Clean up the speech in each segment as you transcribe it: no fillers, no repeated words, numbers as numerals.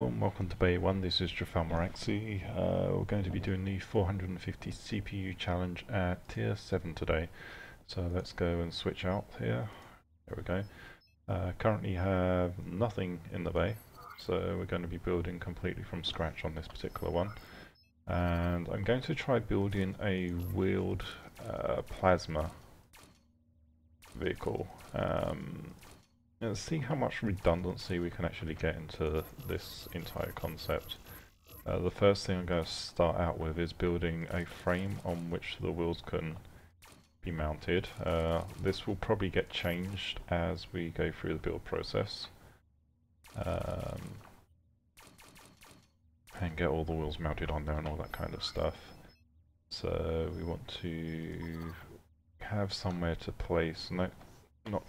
Welcome to Bay 1, this is Jafalmaraxi. We're going to be doing the 450 CPU challenge at tier 7 today. So let's go and switch out here. There we go. Currently have nothing in the bay, so we're going to be building completely from scratch on this particular one. And I'm going to try building a wheeled plasma vehicle. Let's see how much redundancy we can actually get into this entire concept. The first thing I'm going to start out with is building a frame on which the wheels can be mounted. This will probably get changed as we go through the build process. And get all the wheels mounted on there and all that kind of stuff. So we want to have somewhere to place, not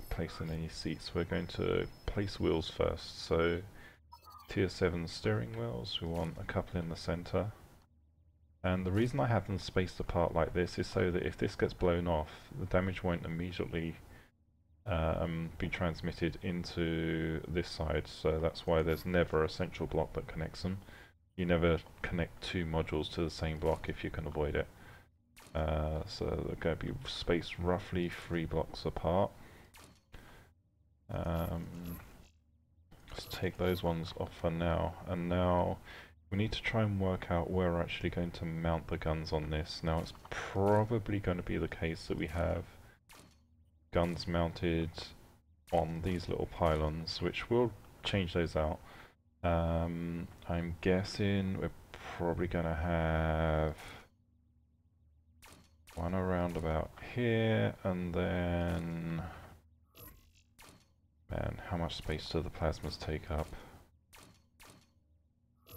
placing any seats, we're going to place wheels first. So tier 7 steering wheels, we want a couple in the center. And the reason I have them spaced apart like this is so that if this gets blown off, the damage won't immediately be transmitted into this side. So that's why there's never a central block that connects them. You never connect two modules to the same block if you can avoid it. So they're going to be spaced roughly 3 blocks apart. Let's take those ones off for now, and now we need to try and work out where we're actually going to mount the guns on this. Now it's probably going to be the case that we have guns mounted on these little pylons, which we'll change those out. I'm guessing we're probably going to have one around about here, and then... Man, how much space do the plasmas take up?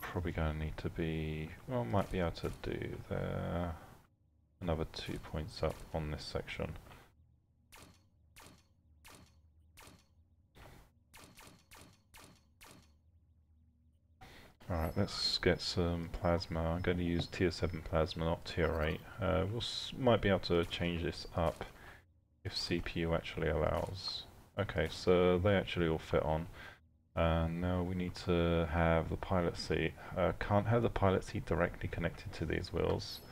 Probably going to need to be... Well, might be able to do there. Another 2 points up on this section. Alright, let's get some plasma. I'm going to use tier 7 plasma, not tier 8. Might be able to change this up if CPU actually allows. Okay, so they actually all fit on. Now we need to have the pilot seat. Can't have the pilot seat directly connected to these wheels.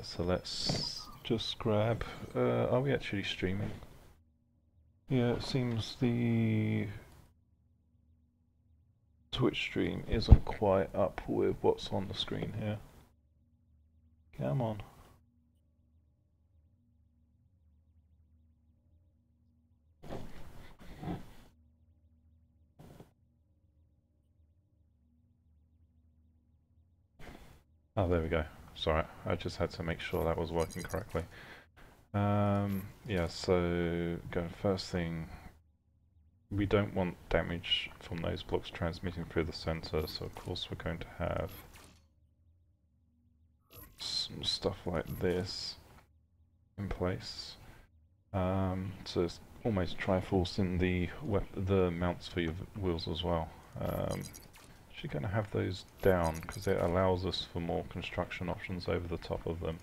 So let's just grab... are we actually streaming? Yeah, it seems the Twitch stream isn't quite up with what's on the screen here. Come on. Oh, there we go. Sorry, I just had to make sure that was working correctly. Yeah, so first thing, we don't want damage from those blocks transmitting through the center, so of course we're going to have some stuff like this in place. So it's almost triforcing the mounts for your wheels as well. Actually going to have those down because it allows us for more construction options over the top of them.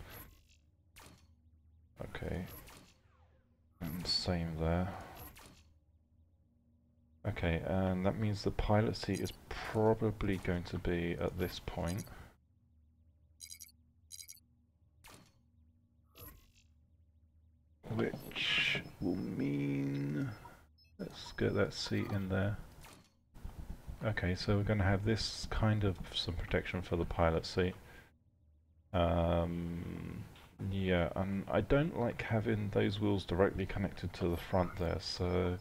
Okay, and same there. Okay, and that means the pilot seat is probably going to be at this point. Which will mean... Let's get that seat in there. Okay, so we're going to have this kind of some protection for the pilot seat. Yeah, and I don't like having those wheels directly connected to the front there, so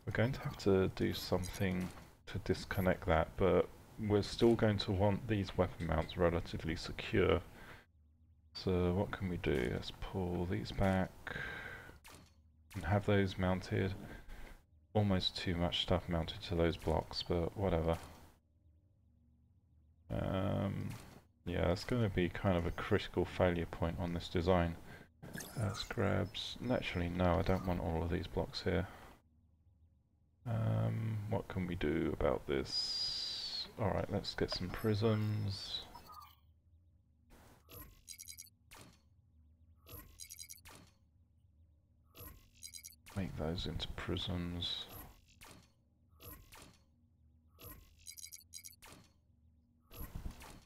we're going to have to do something to disconnect that, but we're still going to want these weapon mounts relatively secure. So what can we do? Let's pull these back and have those mounted. Almost too much stuff mounted to those blocks, but whatever. Yeah, that's going to be kind of a critical failure point on this design. Let's grab... Naturally, no, I don't want all of these blocks here. What can we do about this? Alright, let's get some prisms. Make those into prisms.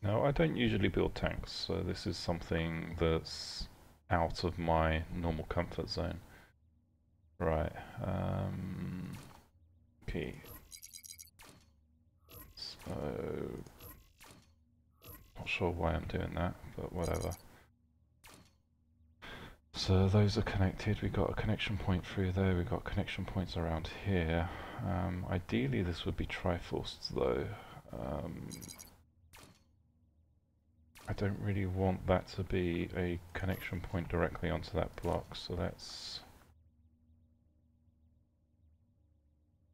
Now, I don't usually build tanks, so this is something that's out of my normal comfort zone. Right, okay. So, not sure why I'm doing that, but whatever. So those are connected, we got a connection point through there, we got connection points around here. Ideally this would be Triforced though. I don't really want that to be a connection point directly onto that block, so let's...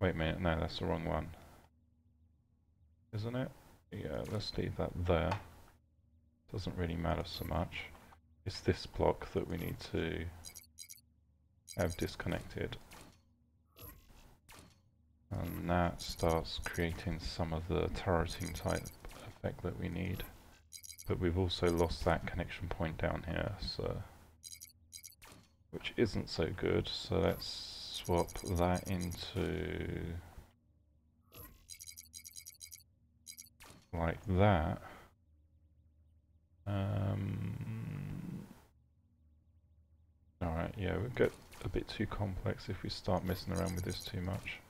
Wait a minute, no, that's the wrong one. Isn't it? Yeah, let's leave that there. Doesn't really matter so much. It's this block that we need to have disconnected. And that starts creating some of the turreting type effect that we need. But we've also lost that connection point down here, so which isn't so good, so let's swap that into like that. Alright, yeah, we'll get a bit too complex if we start messing around with this too much.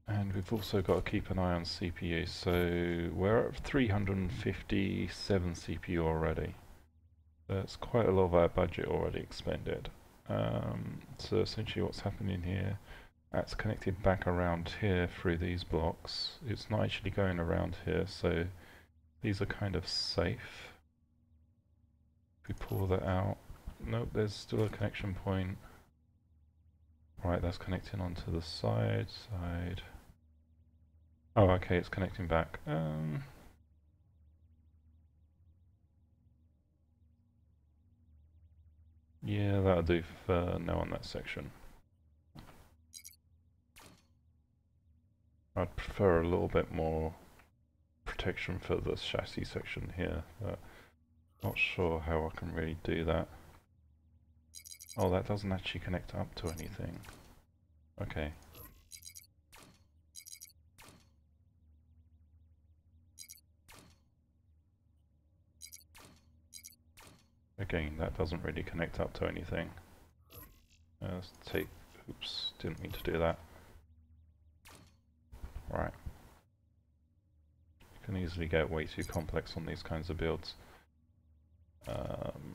And we've also got to keep an eye on CPU, so we're at 357 CPU already. That's quite a lot of our budget already expended. So essentially what's happening here, that's connected back around here through these blocks. It's not actually going around here, so these are kind of safe. If we pull that out, nope, there's still a connection point. Right, that's connecting onto the side. Oh, okay, it's connecting back. Yeah, that'll do for now on that section. I'd prefer a little bit more protection for the chassis section here, but not sure how I can really do that. Oh, that doesn't actually connect up to anything. Okay. Again, that doesn't really connect up to anything. Let's take... Oops, didn't mean to do that. Right. You can easily get way too complex on these kinds of builds. And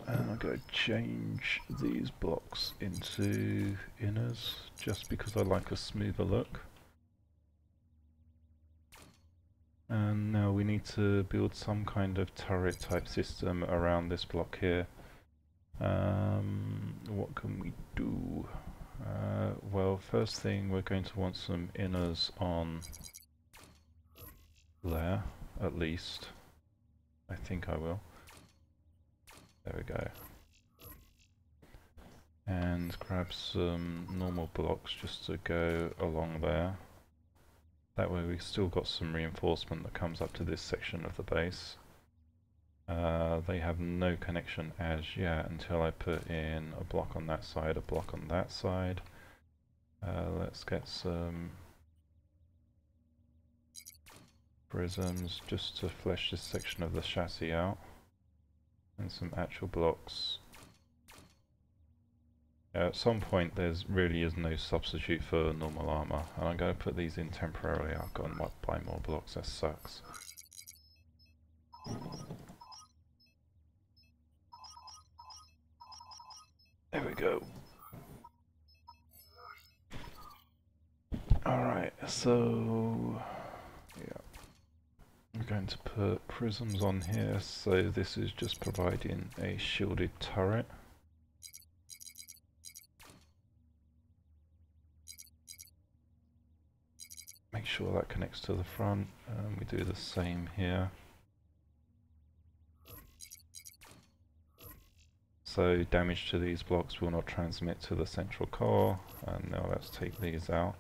I'm going to change these blocks into inners, just because I like a smoother look. And now we need to build some kind of turret type system around this block here. What can we do? Well, first thing, we're going to want some inners on there, at least. I think I will. There we go. And grab some normal blocks just to go along there. That way we've still got some reinforcement that comes up to this section of the base. They have no connection as yet until I put in a block on that side, a block on that side. Let's get some prisms just to flesh this section of the chassis out. And some actual blocks. At some point there's really is no substitute for normal armor, and I'm going to put these in temporarily. I've got to buy more blocks, that sucks. There we go. Alright, so yeah, I'm going to put prisms on here, so this is just providing a shielded turret. Make sure that connects to the front, and we do the same here. So damage to these blocks will not transmit to the central core, and now let's take these out.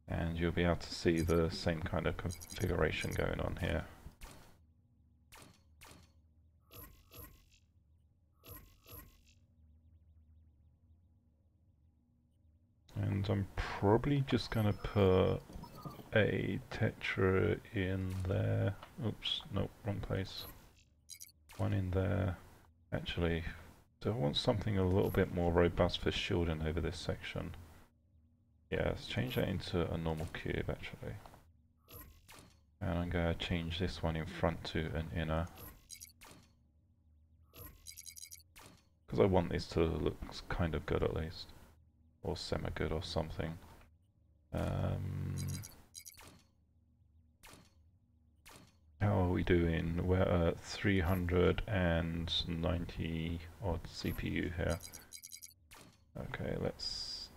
And you'll be able to see the same kind of configuration going on here. And I'm probably just gonna put a Tetra in there. Oops, nope, wrong place. One in there. Actually, do I want something a little bit more robust for shielding over this section? Yeah, let's change that into a normal cube actually. And I'm going to change this one in front to an inner. Because I want this to look kind of good at least. Or semi-good or something. How are we doing? We're at 390 odd CPU here. Okay, let's...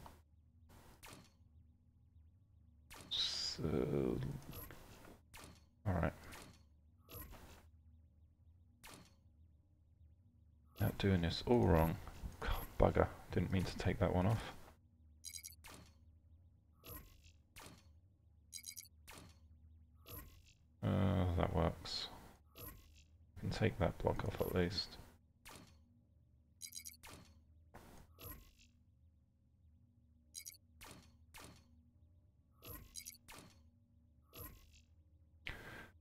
Alright. Now doing this all wrong. Bugger, didn't mean to take that one off. That works. Can take that block off at least.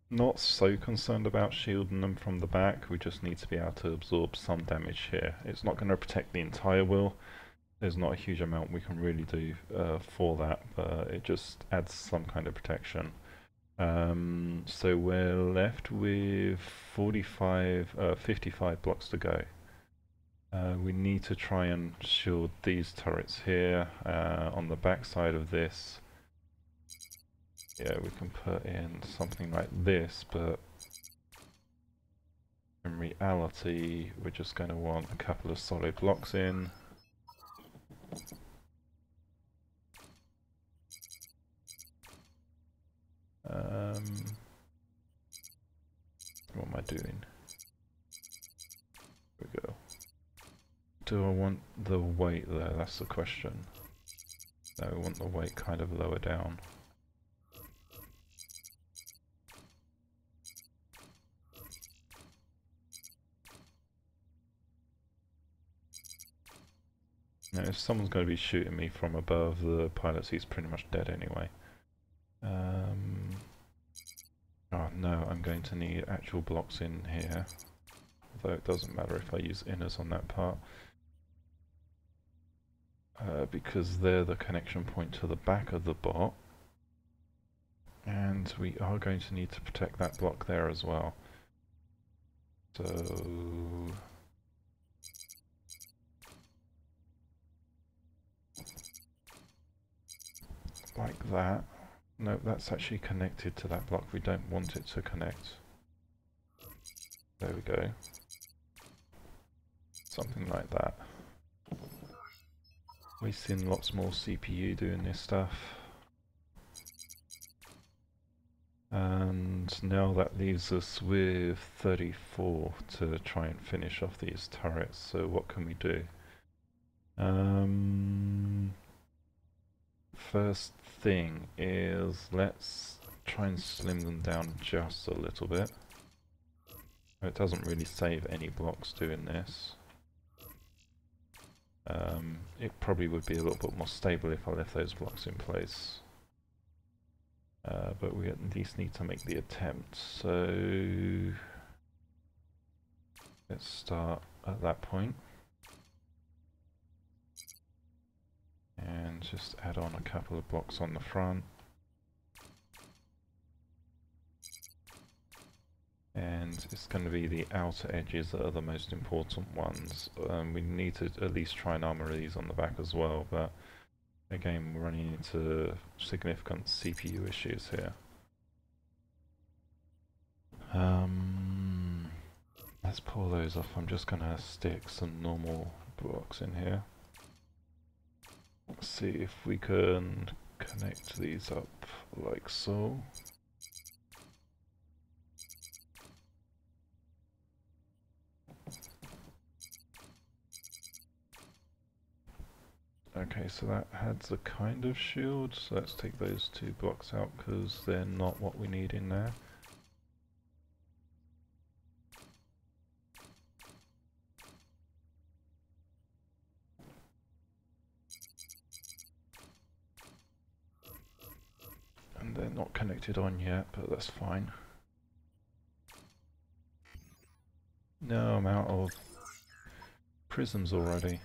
Not so concerned about shielding them from the back, we just need to be able to absorb some damage here. It's not going to protect the entire wheel, there's not a huge amount we can really do for that, but it just adds some kind of protection. So we're left with 55 blocks to go. We need to try and shield these turrets here on the back side of this. Yeah, we can put in something like this, but in reality we're just going to want a couple of solid blocks in. What am I doing? Here we go. Do I want the weight there? That's the question. No, we want the weight kind of lower down. Now, if someone's going to be shooting me from above, the pilot seat's pretty much dead anyway. Oh no, I'm going to need actual blocks in here. Although it doesn't matter if I use inners on that part. Because they're the connection point to the back of the bot. And we are going to need to protect that block there as well. So... like that. No, that's actually connected to that block. We don't want it to connect. There we go. Something like that. Wasting lots more CPU doing this stuff. And now that leaves us with 34 to try and finish off these turrets. So what can we do? First thing is let's try and slim them down just a little bit. It doesn't really save any blocks doing this. It probably would be a little bit more stable if I left those blocks in place. But we at least need to make the attempt, so let's start at that point. And just add on a couple of blocks on the front. And it's going to be the outer edges that are the most important ones. We need to at least try and armor these on the back as well, but again we're running into significant CPU issues here. Let's pull those off. I'm just going to stick some normal blocks in here. Let's see if we can connect these up like so. Okay, so that adds a kind of shield, so let's take those two blocks out because they're not what we need in there. not connected on yet, but that's fine. No, I'm out of prisms already.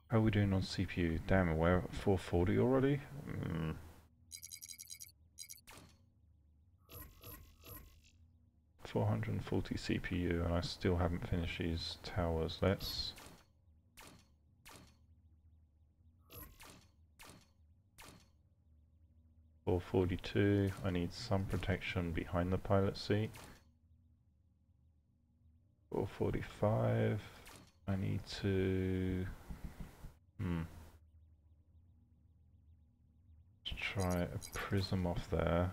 How are we doing on CPU? Damn, we're at 440 already? 440 CPU, and I still haven't finished these towers. Let's... $442. I need some protection behind the pilot seat. 445. I need to... Let's try a prism off there.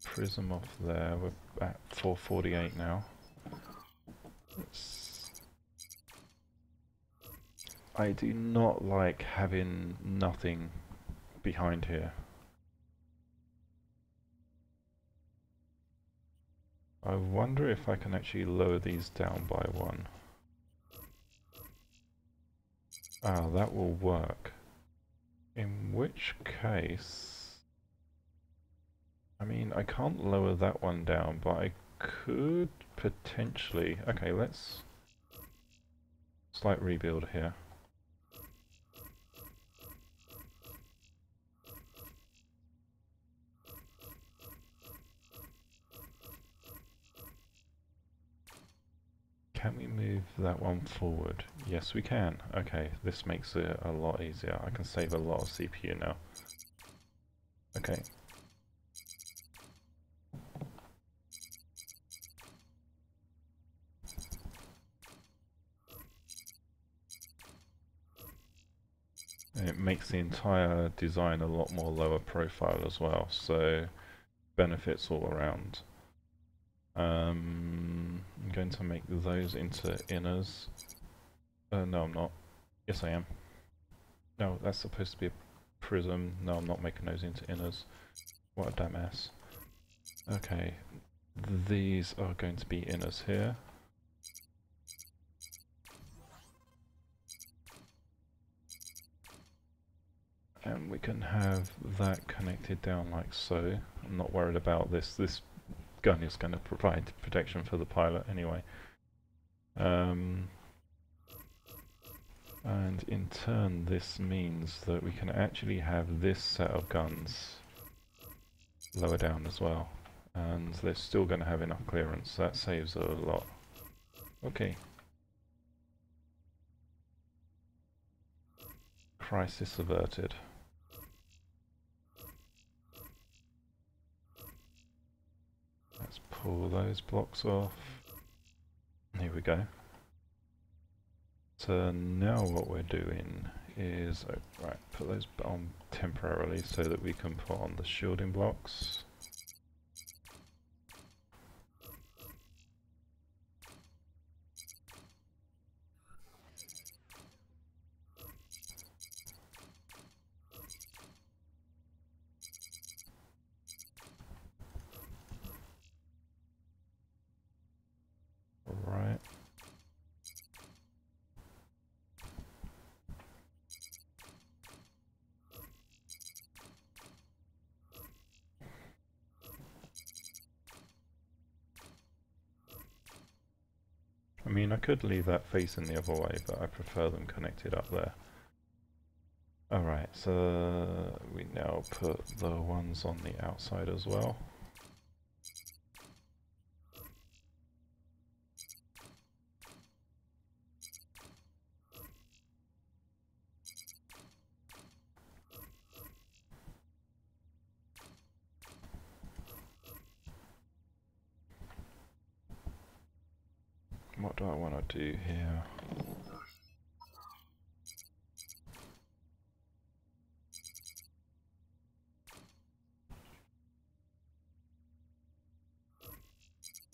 Prism off there. We're at 448 now. I do not like having nothing behind here. I wonder if I can actually lower these down by one. Ah, that will work. In which case... I mean, I can't lower that one down, but I could potentially... Okay, let's... Slight rebuild here. Can we move that one forward? Yes, we can. Okay, this makes it a lot easier. I can save a lot of CPU now. Okay. And it makes the entire design a lot more lower profile as well, so benefits all around. I'm going to make those into inners. No, I'm not. Yes, I am. No, that's supposed to be a prism. No, I'm not making those into inners. What a dumbass. Okay, these are going to be inners here. And we can have that connected down like so. I'm not worried about this. This gun is going to provide protection for the pilot anyway. And in turn this means that we can actually have this set of guns lower down as well. And they're still going to have enough clearance. That saves a lot. Okay. Crisis averted. Let's pull those blocks off. Here we go. So now what we're doing is, right, put those on temporarily so that we can put on the shielding blocks. Right. I mean, I could leave that facing the other way, but I prefer them connected up there. Alright, so we now put the ones on the outside as well. What do I want to do here?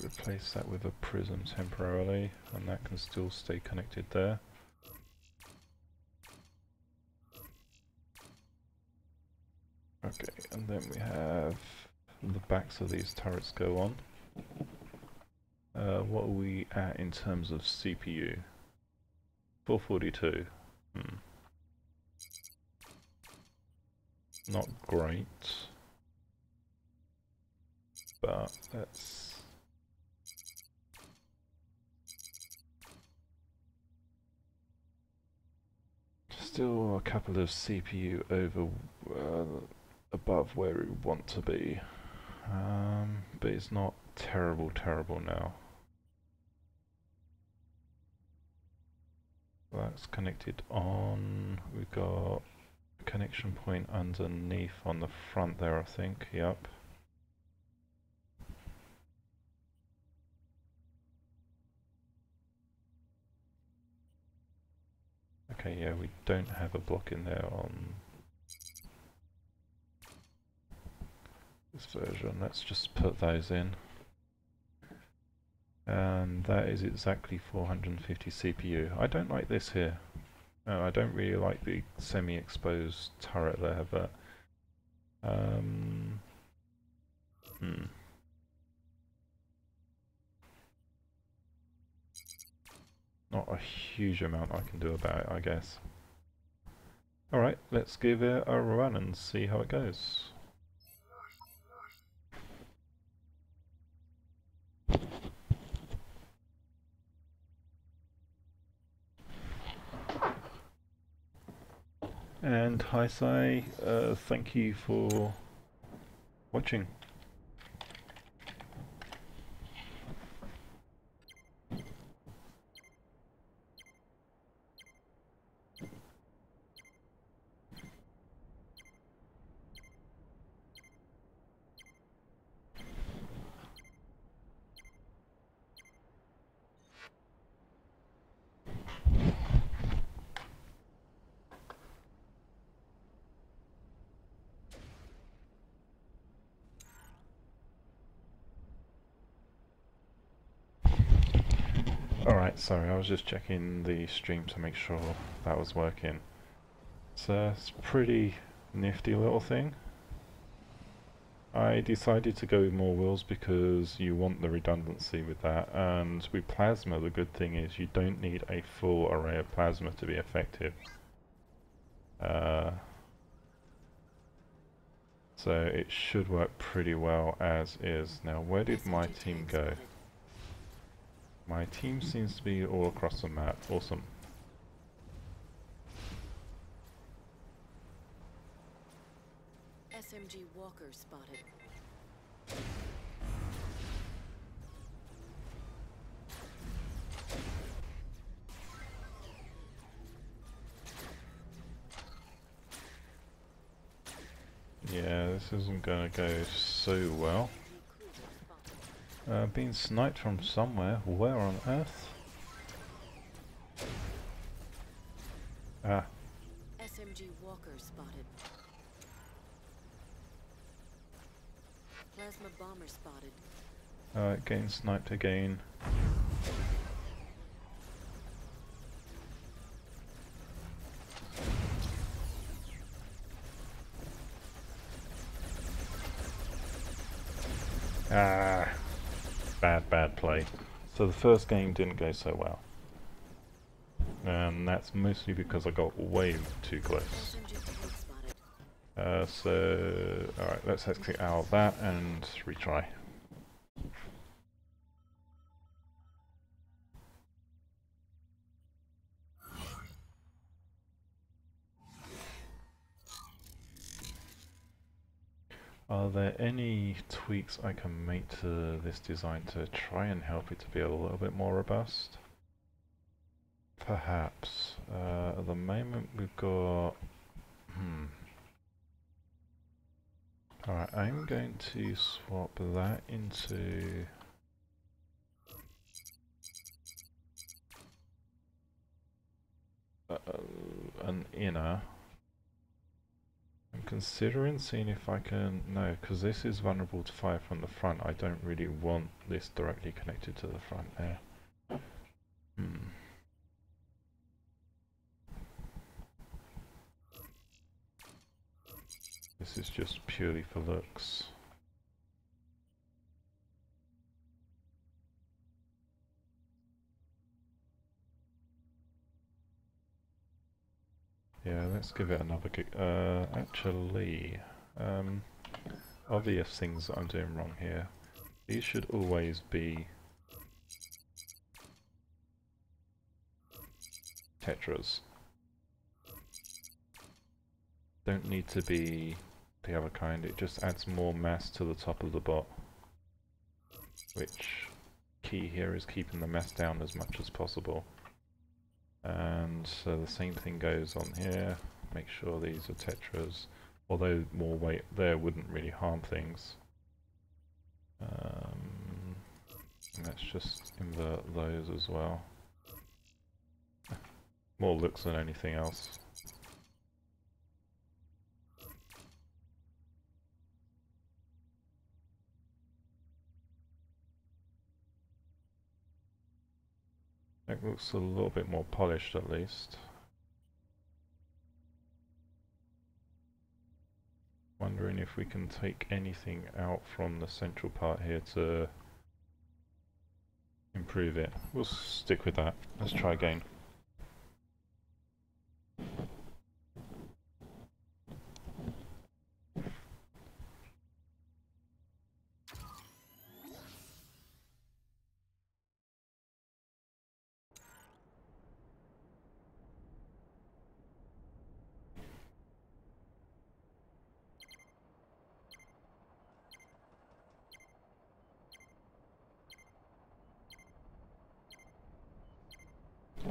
Replace that with a prism temporarily, and that can still stay connected there. Okay, and then we have the backs of these turrets go on. What are we at in terms of CPU? 442. Not great, but that's still a couple of CPU over above where we want to be, but it's not terrible now. That's connected on. We've got a connection point underneath on the front there, I think. Yep. Okay, yeah, we don't have a block in there on this version. Let's just put those in. And that is exactly 450 CPU. I don't like this here. No, I don't really like the semi-exposed turret there, but not a huge amount I can do about it, I guess. Alright, let's give it a run and see how it goes. And hi Sai, thank you for watching. Alright, sorry, I was just checking the stream to make sure that was working. It's a pretty nifty little thing. I decided to go with more wheels because you want the redundancy with that, and with plasma the good thing is you don't need a full array of plasma to be effective. So it should work pretty well as is. Now where did my team go? My team seems to be all across the map. Awesome. SMG Walker spotted. Yeah, this isn't gonna go so well. Being sniped from somewhere. Where on earth? Ah. SMG Walker spotted. Plasma bomber spotted. Getting sniped again. Ah. Bad play. So the first game didn't go so well. And that's mostly because I got way too close. Alright, let's exit out of that and retry. Are there any tweaks I can make to this design to try and help it to be a little bit more robust? Perhaps. At the moment we've got... Alright, I'm going to swap that into... an inner. I'm considering seeing if I can... No, because this is vulnerable to fire from the front. I don't really want this directly connected to the front there. This is just purely for looks. Yeah, let's give it another kick. Actually, obvious things that I'm doing wrong here. These should always be tetras. Don't need to be the other kind, it just adds more mass to the top of the bot. Which, key here is keeping the mass down as much as possible. And so the same thing goes on here. Make sure these are tetras, although more weight there wouldn't really harm things. Let's just invert those as well. More looks than anything else. That looks a little bit more polished at least. Wondering if we can take anything out from the central part here to improve it. We'll stick with that. Let's try again.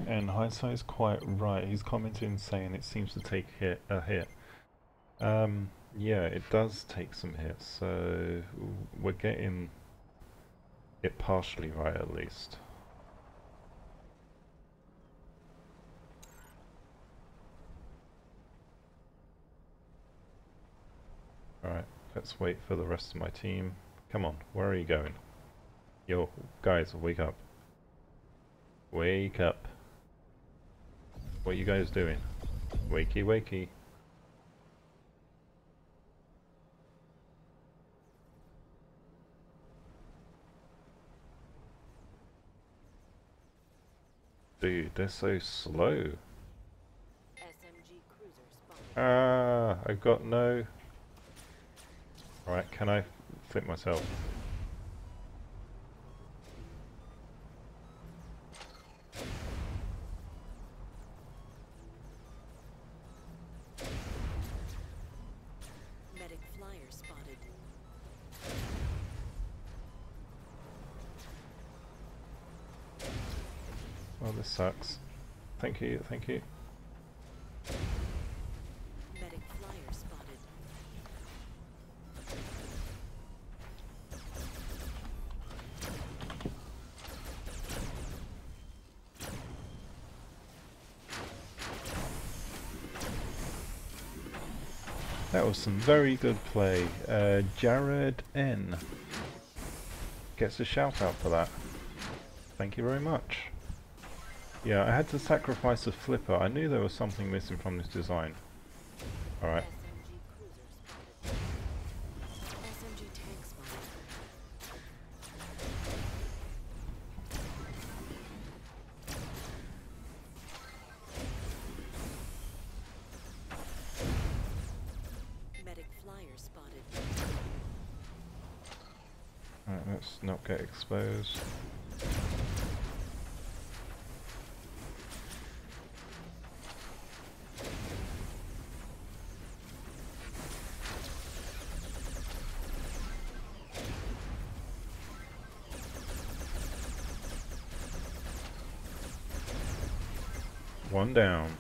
And Hindsight's quite right. He's commenting saying it seems to take a hit. Yeah, it does take some hits, so we're getting it partially right at least. Alright, let's wait for the rest of my team. Come on, where are you going? Yo, guys, wake up. Wake up. What are you guys doing? Wakey, wakey. Dude, they're so slow. SMG cruiser spotted. Ah, I've got no... Alright, can I flip myself? Medic flyer spotted. Well, this sucks. Thank you, thank you. Medic flyer spotted. That was some very good play. Jared N gets a shout out for that. Thank you very much. Yeah, I had to sacrifice a flipper. I knew there was something missing from this design. Alright. SMG cruiser spotted. SMG tank spotted. Medic flyer spotted. Alright, let's not get exposed. One down.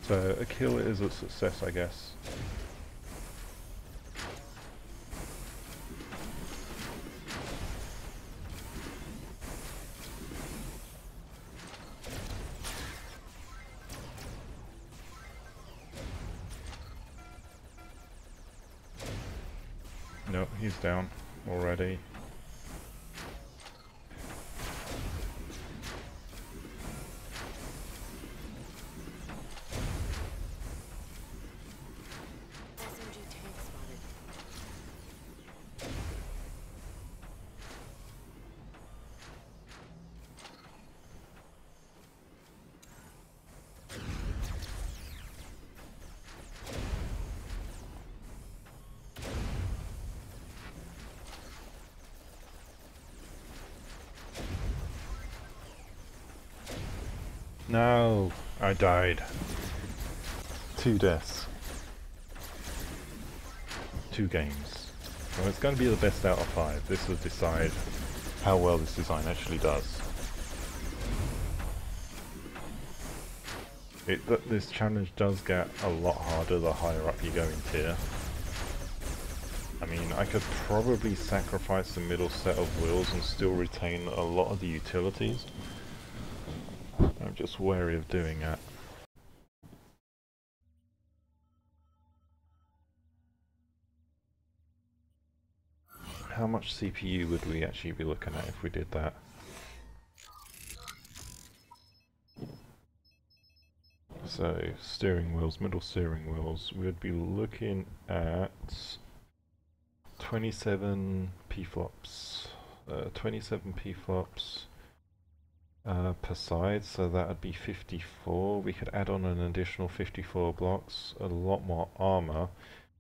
So a kill is a success, I guess. Nope, he's down already. SMG tank spotted. No! I died. 2 deaths. 2 games. Well, it's going to be the best out of 5. This will decide how well this design actually does. This challenge does get a lot harder the higher up you go in tier. I mean, I could probably sacrifice the middle set of wheels and still retain a lot of the utilities. I'm just wary of doing that. How much CPU would we actually be looking at if we did that? So, steering wheels, middle steering wheels, we'd be looking at 27 p-flops, 27 p-flops per side, so that would be 54. We could add on an additional 54 blocks, a lot more armor.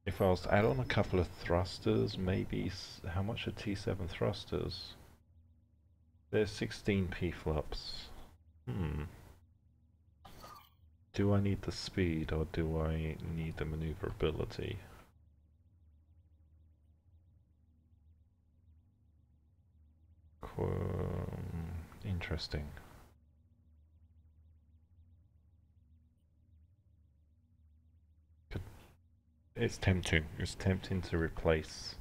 If I was to add on a couple of thrusters, maybe, how much are T7 thrusters? There's 16 p-flops. Do I need the speed or do I need the maneuverability? Interesting. It's tempting. It's tempting to replace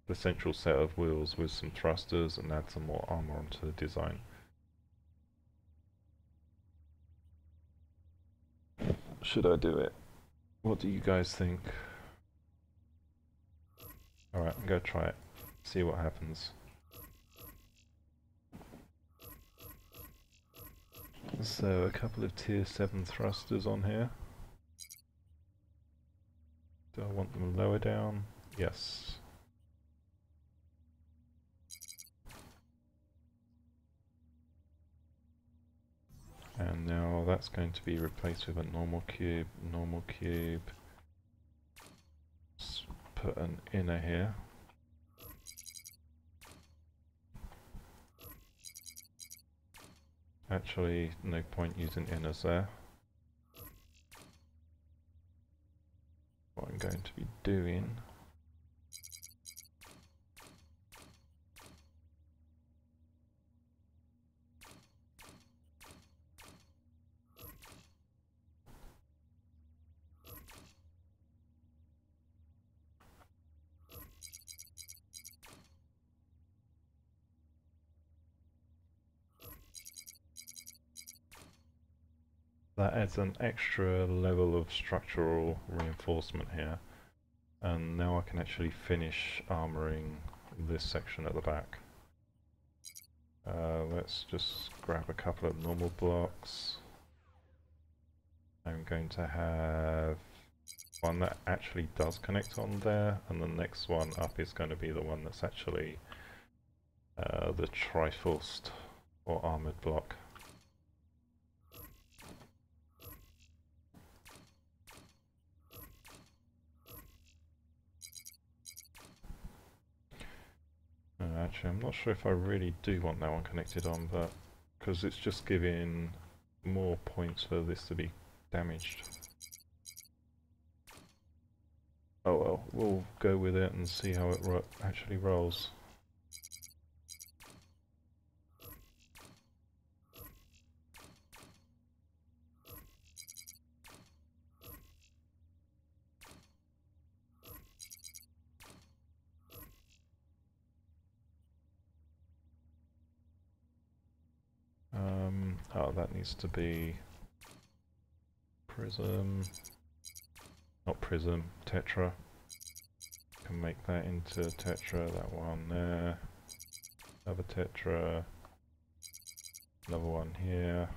the central set of wheels with some thrusters and add some more armor onto the design. Should I do it? What do you guys think? Alright, I'm gonna try it. See what happens. So, a couple of tier 7 thrusters on here. Do I want them lower down? Yes. And now that's going to be replaced with a normal cube, normal cube. Let's put an inner here. Actually, no point using inners there. What I'm going to be doing that adds an extra level of structural reinforcement here, and now I can actually finish armoring this section at the back. Let's just grab a couple of normal blocks. I'm going to have one that actually does connect on there, and the next one up is going to be the one that's actually the Triforced or armored block. Actually, I'm not sure if I really do want that one connected on, but because it's just giving more points for this to be damaged. Oh well, we'll go with it and see how it actually rolls. Oh, that needs to be prism, not prism, tetra. Can make that into tetra, that one there, another tetra, another one here.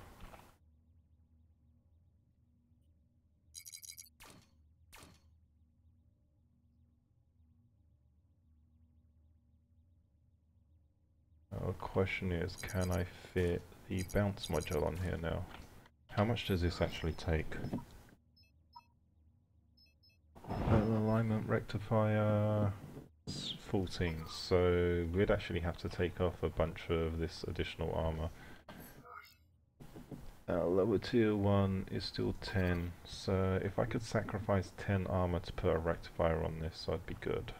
The question is, can I fit the bounce module on here now? How much does this actually take? Alignment rectifier 14, so we'd actually have to take off a bunch of this additional armor. Lower tier 1 is still 10, so if I could sacrifice 10 armor to put a rectifier on this, I'd be good.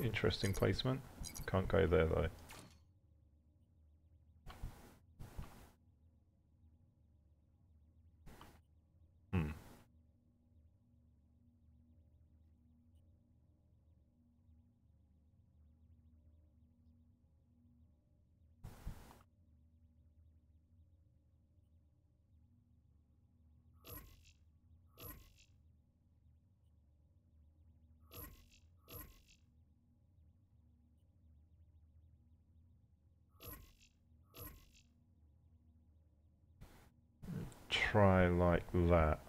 Interesting placement. Can't go there though. Try like that.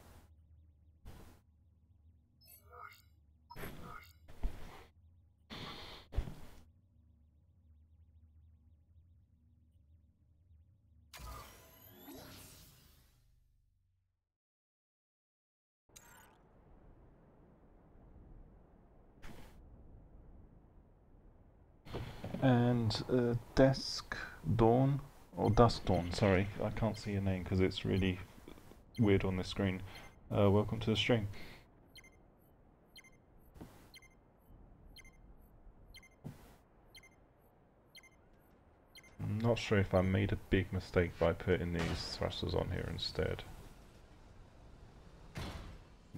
And Desk Dawn, or Dusk Dawn, sorry, I can't see your name because it's really weird on the screen. Welcome to the stream. I'm not sure if I made a big mistake by putting these thrusters on here instead,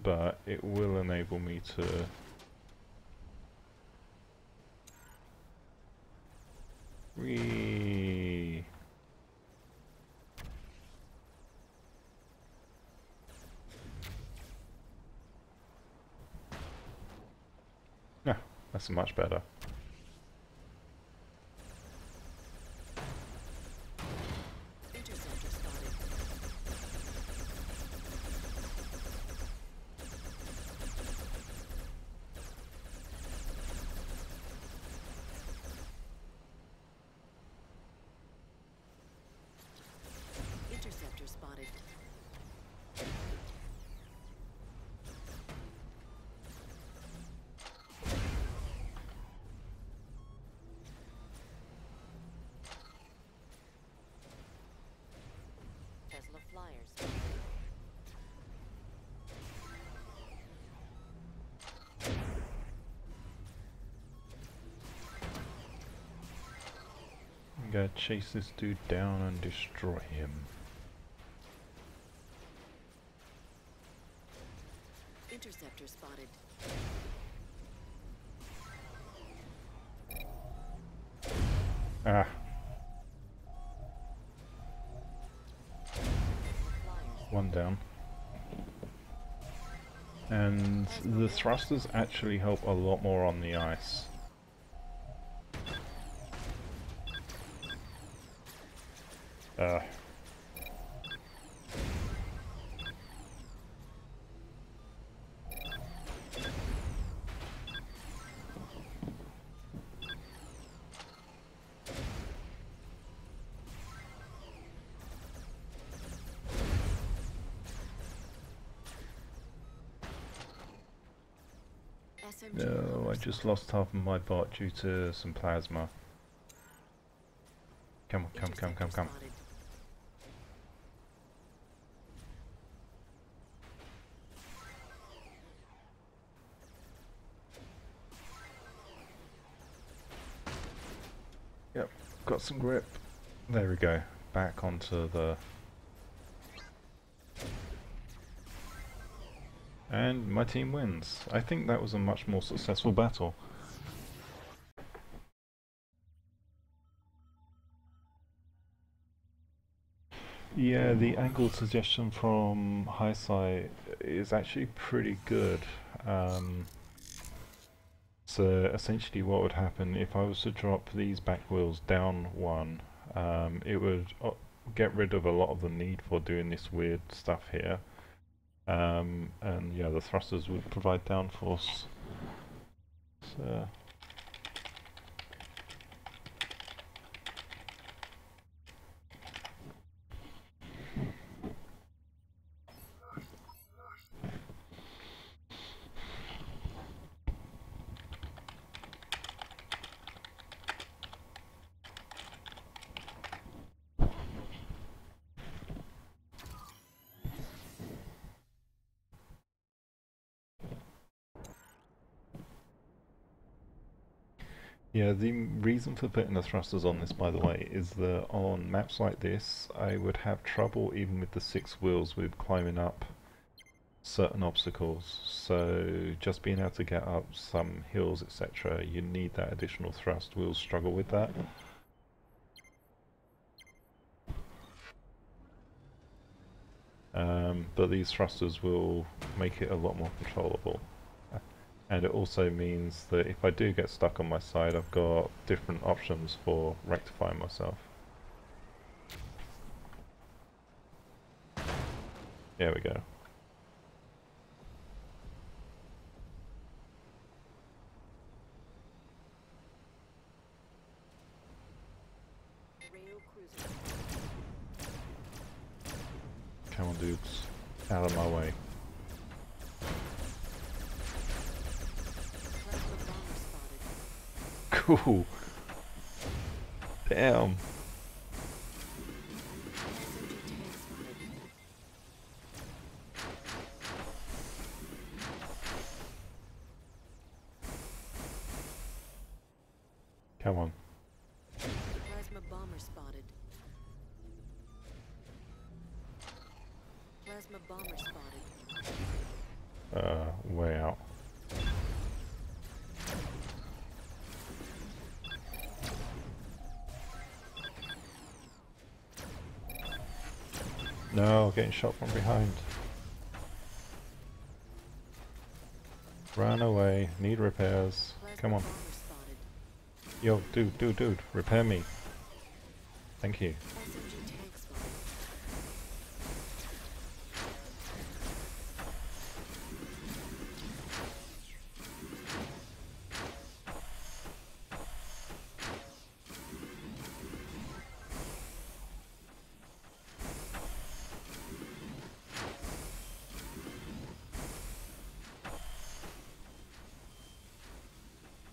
but it will enable me to Yeah, that's much better. Interceptor spotted. Tesla flyers. I'm gonna chase this dude down and destroy him. Interceptor spotted. Ah. One down. And the thrusters actually help a lot more on the ice. No, I just lost half of my bot due to some plasma. Come on, come. Yep, got some grip. There we go. Back onto the... And my team wins. I think that was a much more successful battle. Yeah, the angle suggestion from Highsight is actually pretty good. So essentially what would happen if I was to drop these back wheels down one, it would get rid of a lot of the need for doing this weird stuff here. And yeah, the thrusters would provide downforce. So Yeah, the reason for putting the thrusters on this, by the way, is that on maps like this, I would have trouble even with the 6 wheels with climbing up certain obstacles. So just being able to get up some hills, etc., you need that additional thrust. Wheels struggle with that. But these thrusters will make it a lot more controllable. And it also means that if I do get stuck on my side, I've got different options for rectifying myself. There we go. Rail cruiser. Come on, dudes. Out of my way. Plasma bomber spotted. Cool. Damn. SMG tank spotted. Come on. Plasma bomber spotted. Plasma bomber spotted. Way out. No, getting shot from behind. Run away. Need repairs. Plasma Come on. bomber spotted. Yo, dude. Repair me. Thank you. SMG tank spotted.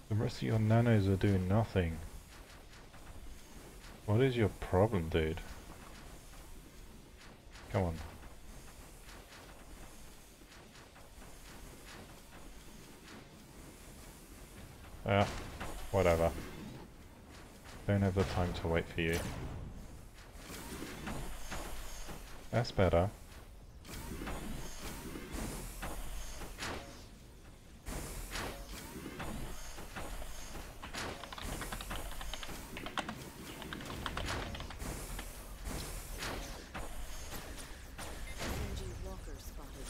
The rest of your nanos are doing nothing. What is your problem, dude? Come on. Ah, whatever. Don't have the time to wait for you. That's better. SMG walker spotted.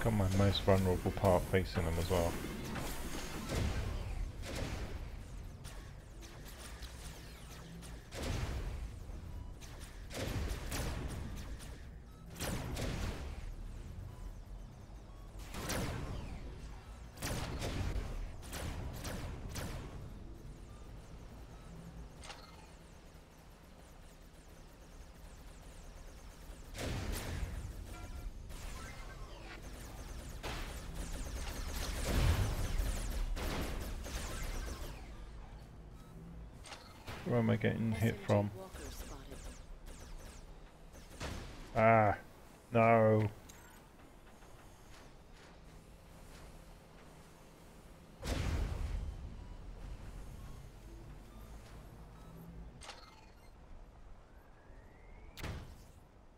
Got my most vulnerable part facing them as well. Where am I getting hit SMG from? walker spotted. Ah, no.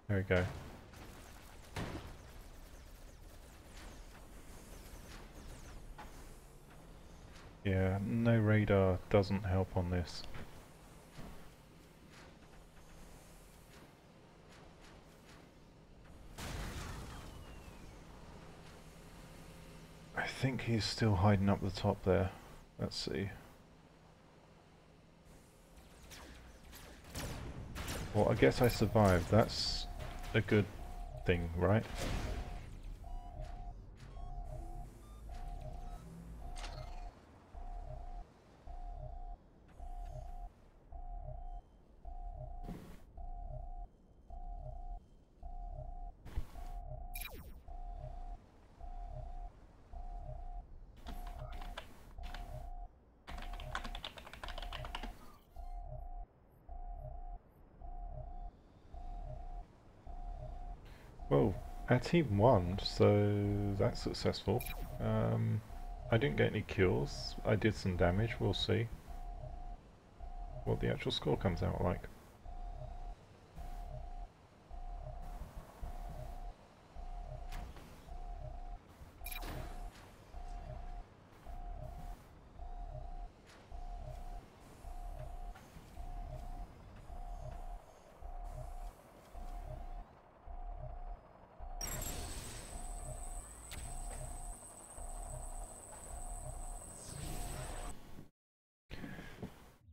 There we go. Yeah, no radar doesn't help on this. I think he's still hiding up the top there. Let's see. Well, I guess I survived. That's a good thing, right? Well, our team won, so that's successful. I didn't get any kills. I did some damage. We'll see what the actual score comes out like.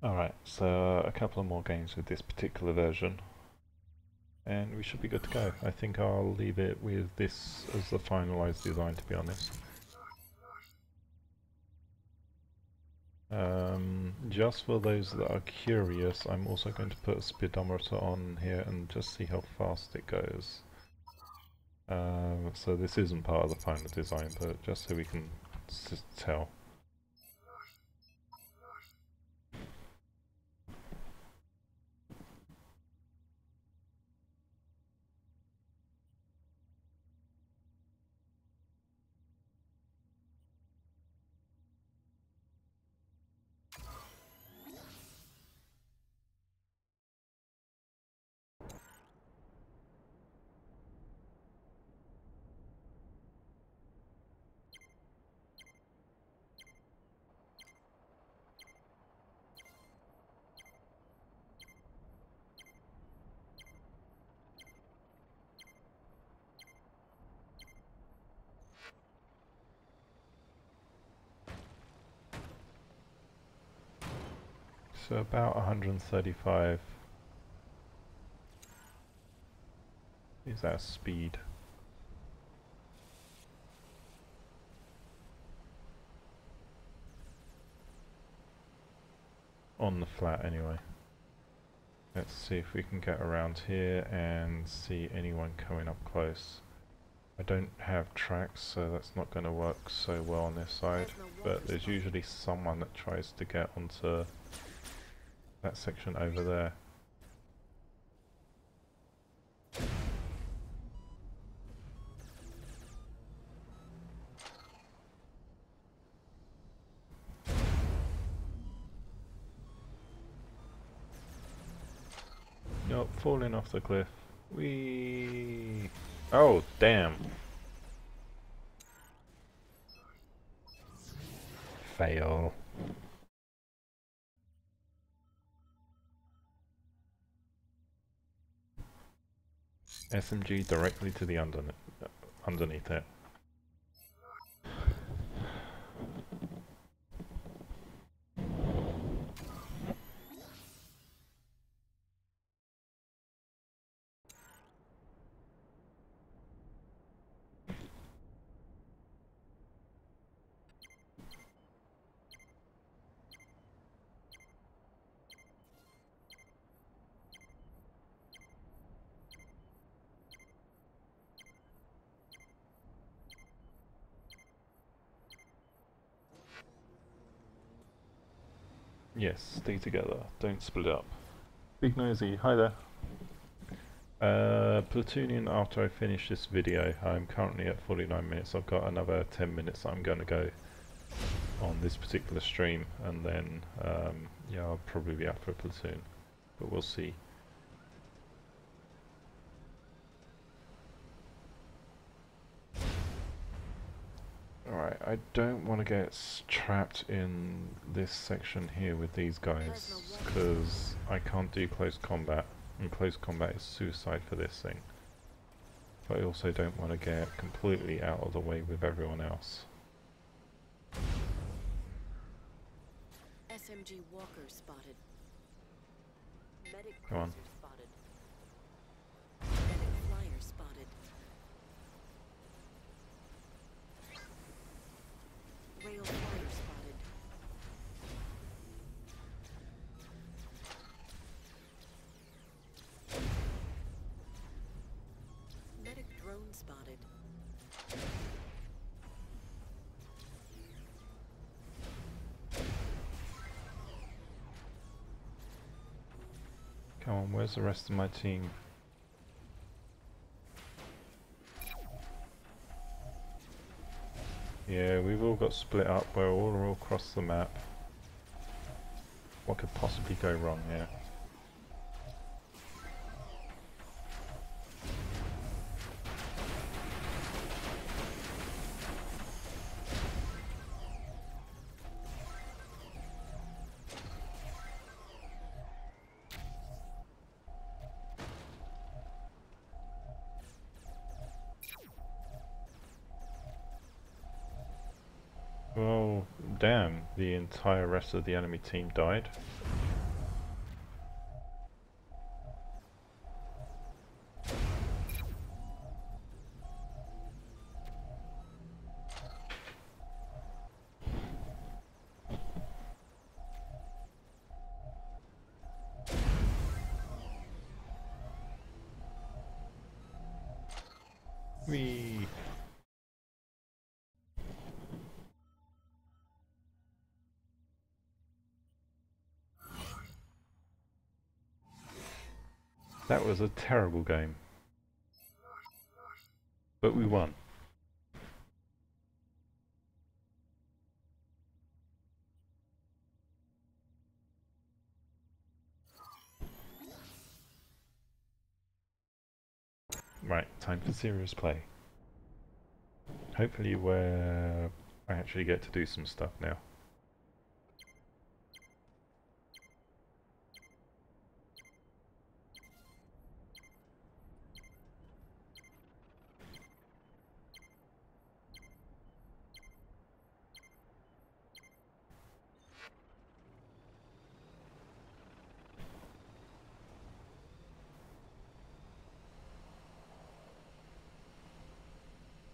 Alright, so a couple of more games with this particular version, and we should be good to go. I think I'll leave it with this as the finalized design, to be honest. Just for those that are curious, I'm also going to put a speedometer on here and just see how fast it goes. So this isn't part of the final design, but just so we can tell. So about 135 is our speed. On the flat anyway. Let's see if we can get around here and see anyone coming up close. I don't have tracks, so that's not going to work so well on this side, but there's usually someone that tries to get onto that section over there. Nope, falling off the cliff. Whee! Oh, damn. Fail. SMG directly to the underneath it. Yes, stay together, don't split up. Big Nosy, hi there. Platooning after I finish this video. I'm currently at 49 minutes. I've got another 10 minutes I'm going to go on this particular stream, and then yeah, I'll probably be out for a platoon, but we'll see. Alright, I don't want to get trapped in this section here with these guys, because I can't do close combat, and close combat is suicide for this thing. But I also don't want to get completely out of the way with everyone else. SMG walker spotted. Medic Come on. cruiser spotted. Medic flyer spotted. Rail flyer spotted. Medic drone spotted. Come on, where's the rest of my team? Yeah, we've all got split up. We're all across the map. What could possibly go wrong here? Well, damn, the entire rest of the enemy team died. Whee! That was a terrible game. But we won. Right, time for serious play. Hopefully where I actually get to do some stuff now.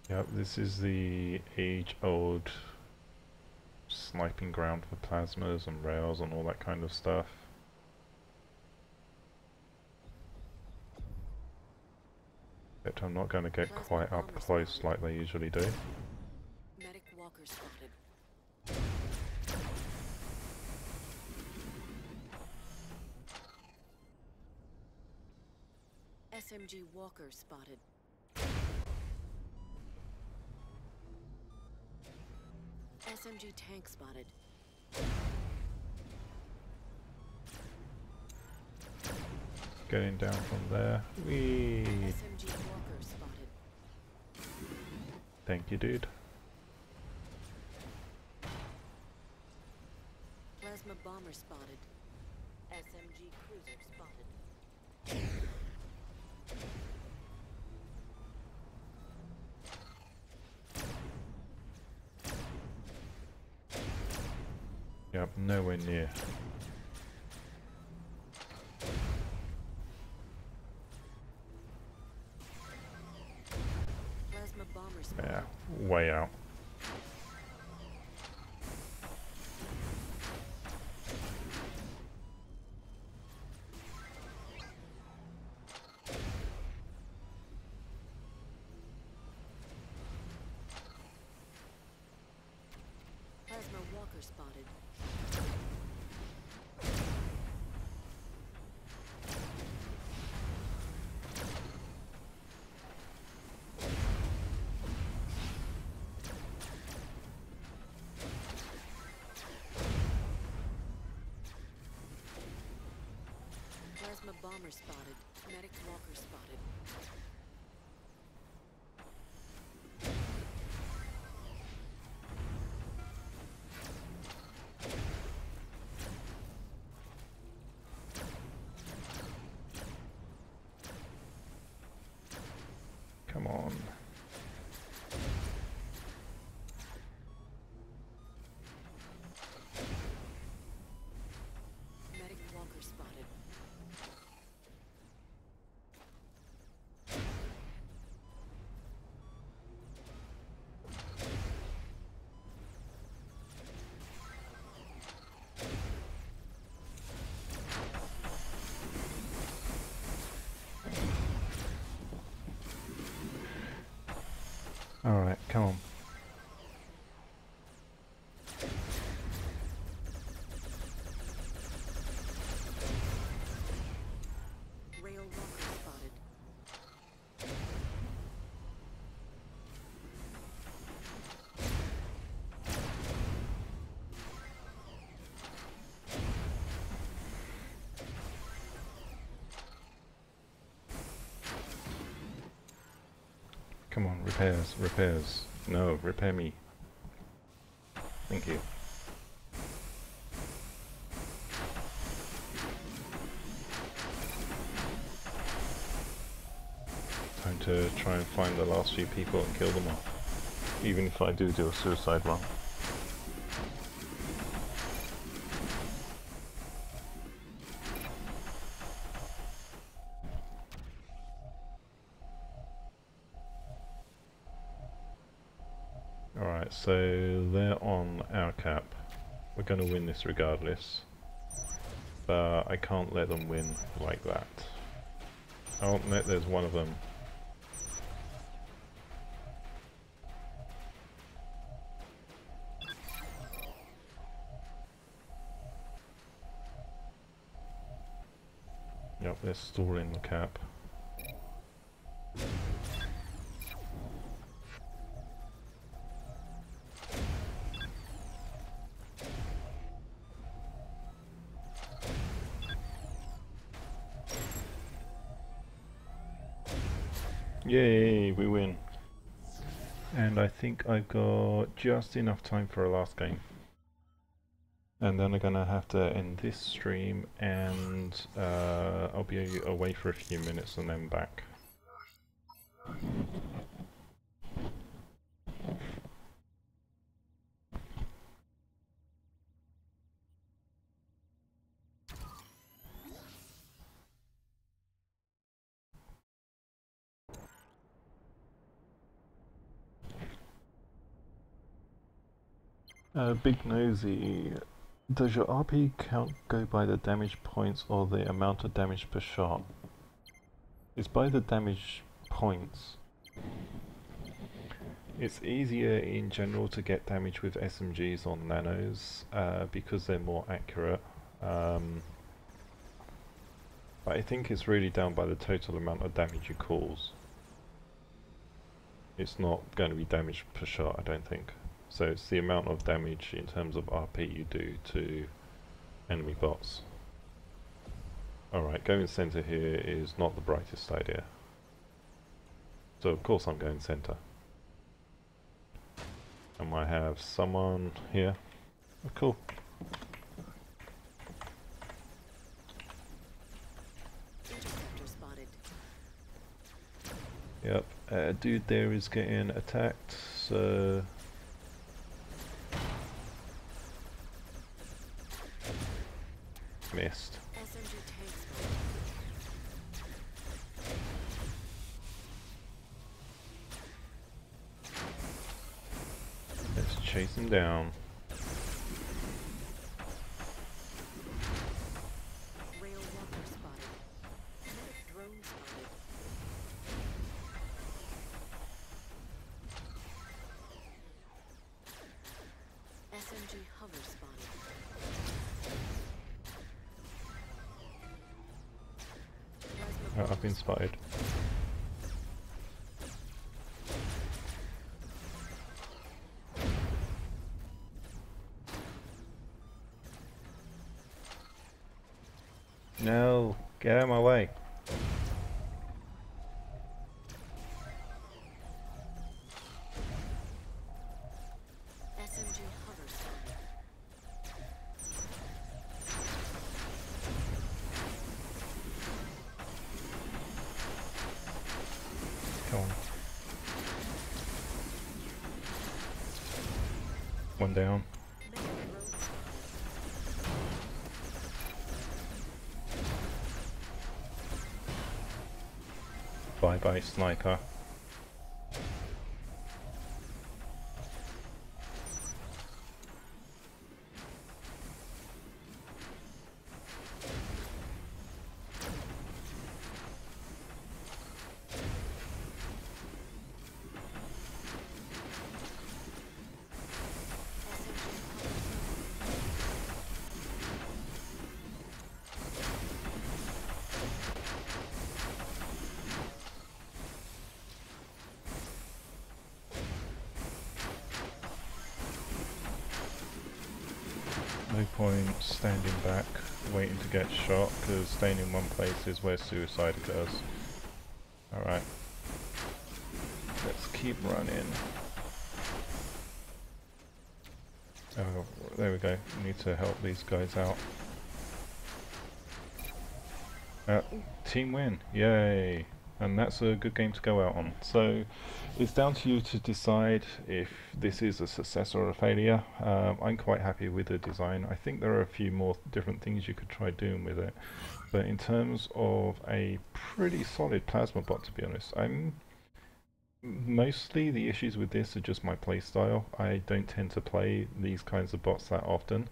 Yep, this is the age-old sniping ground for plasmas and rails and all that kind of stuff. But I'm not going to get quite up close like they usually do. Medic walker spotted. SMG walker spotted. SMG tank spotted. Getting down from there. Whee! SMG walker spotted. Thank you, dude. Plasma bomber spotted. SMG cruiser spotted. Yep, nowhere near. Plasma bomber spotted. Yeah, way out. Plasma walker spotted. Plasma bomber spotted. Medic walker spotted. Come on. Medic walker spotted. Alright, come on. Rail walker spotted. Come on, repairs, repairs. No, repair me. Thank you. Time to try and find the last few people and kill them off. Even if I do a suicide run. Alright, so they're on our cap. We're going to win this regardless. But I can't let them win like that. Oh, no, there's one of them. Yep, they're stalling the cap. Yay, we win. And I think I've got just enough time for a last game. And then I'm gonna have to end this stream and I'll be away for a few minutes and then back. Big Nosy, does your RP count go by the damage points or the amount of damage per shot? It's by the damage points. It's easier in general to get damage with SMGs on nanos because they're more accurate. But I think it's really down by the total amount of damage you cause. It's not going to be damage per shot, I don't think. So it's the amount of damage in terms of RP you do to enemy bots. Alright, going center here is not the brightest idea. So of course I'm going center. I might have someone here. Oh, cool. Yep, dude there is getting attacked, so... Missed. Let's chase him down. Rail walker spotted. Medic drone spotted. SMG hover spotted. Oh, I've been spotted. No, get out of my way. SMG hover spotted. Come on. One down. Bye bye, sniper. No point standing back, waiting to get shot, because staying in one place is where suicide occurs. Alright. Let's keep running. Oh, there we go. We need to help these guys out. Team win, yay! And that's a good game to go out on. So it's down to you to decide if this is a success or a failure. I'm quite happy with the design. I think there are a few more different things you could try doing with it. But in terms of a pretty solid plasma bot, to be honest, mostly the issues with this are just my play style. I don't tend to play these kinds of bots that often.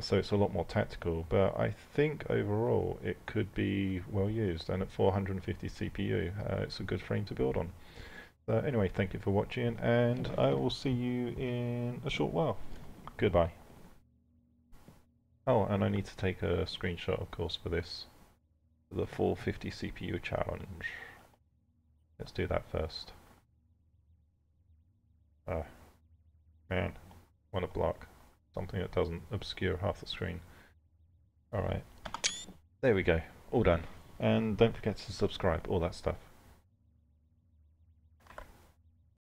So it's a lot more tactical, but I think overall it could be well used, and at 450 CPU it's a good frame to build on. So anyway, thank you for watching, and I will see you in a short while. Goodbye. Oh, and I need to take a screenshot, of course, for this. The 450 CPU challenge. Let's do that first. Man, what a block. Something that doesn't obscure half the screen. Alright. There we go. All done. And don't forget to subscribe, all that stuff.